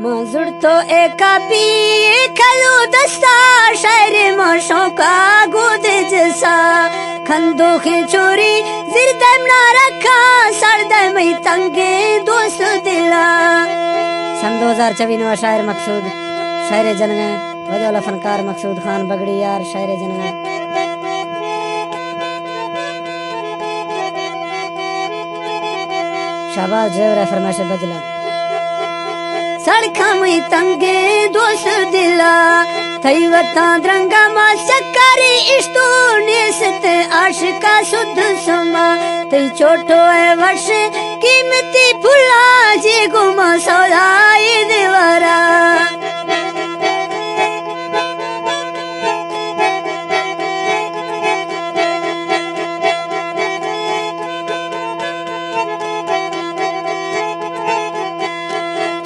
मजुर तो एकापी खलू दस्ता शहर मोशों का गोद जैसा खंदों के चोरी जिरदम ना रखा सरदम ही तंगे दोस्त दिला। सन 2024 नवा शायर मकसूद शायर जनगा वजह फनकार मकसूद खान बगड़ी यार शायर जनगा। शाबाश जेवर फरमाइश बजला सड़का में तंगे दोस्त दिला थई वता द्रंगा मा सकरी इष्टो नेसत आशिका सुध समा तई छोटो है वर्ष कीमती फुला जे गुमा सौदाई दीवारा।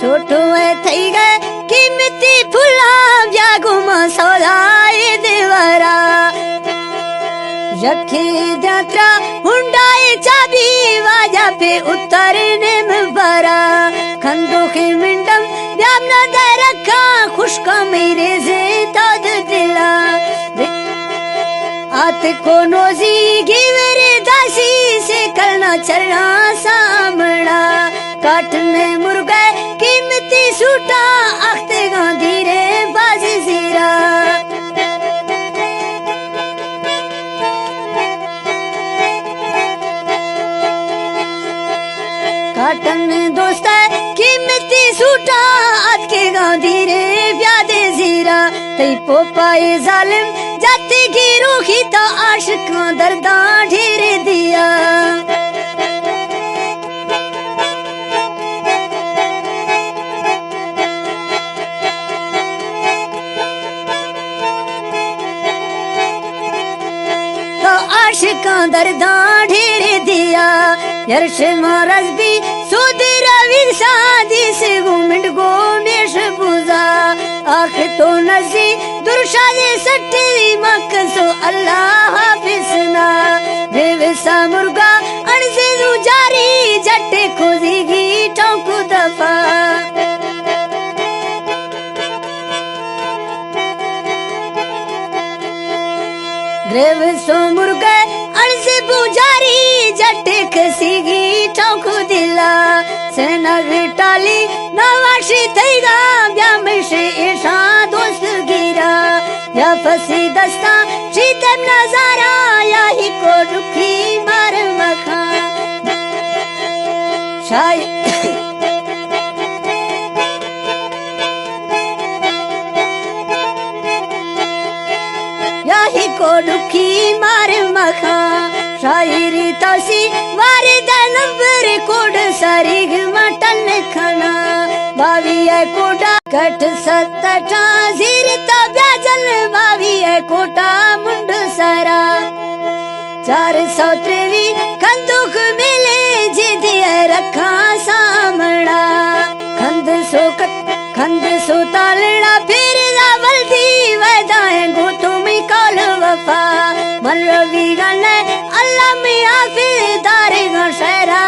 छोटो है थई गए कीमती फुला जागुमा सौदाई दीवारा। यखी यात्रा हुंडाई चाबी वाजा पे उतरने में बरा खंदो के मिंडम ब्याम न दे रखा खुशका मेरे से ताद दिला। आते को नोजी गिवरे दासी से करना चलना सामना काटने मुर्गे कीमती सूटा अख्ते गांधी रे बाजी जीरा। काटन दोस्त कीमती सूटा अख्ते गांधी रे ब्यादे जीरा तई पोपाए जालिम जाती की रूखी तो आशिका दर्दा ढेर दिया। आशिका दर्दा ढेर दिया यर्श मारस भी सुधीर वीर शादी से घूमिंड गोनेश बुजा आख तो नसी दुर्शादे सट्टी मकसो अल्लाह हाफिजना बेवसा मुर्गा अणसे जारी जट्टे खोजेगी टोंकू दफा। ग्रेव सो मुर्गे अणसे पुजारी जट्टे खसीगी टोंकू दिला सेना टाली नवाशी थईगा ब्यामशे ऐशा दोस्त गिरा या फसी दस्ता शीतम नजारा या ही को दुखी मार मखा याही को दुखी मार मखा शायरी तोसी वारिद नंबर कोड सरीग मटन खाना बावी है कोटा कट सत्ता जीर तो ब्याजल बावी है कोटा मुंड सारा 423 खंदुक मिले जिदी रखा सामना खंद सो तालड़ा फिर वल्दी वदाए गो तुम कल वफा मन रवि गने अल्लाह मिया फिर दारे गा शहरा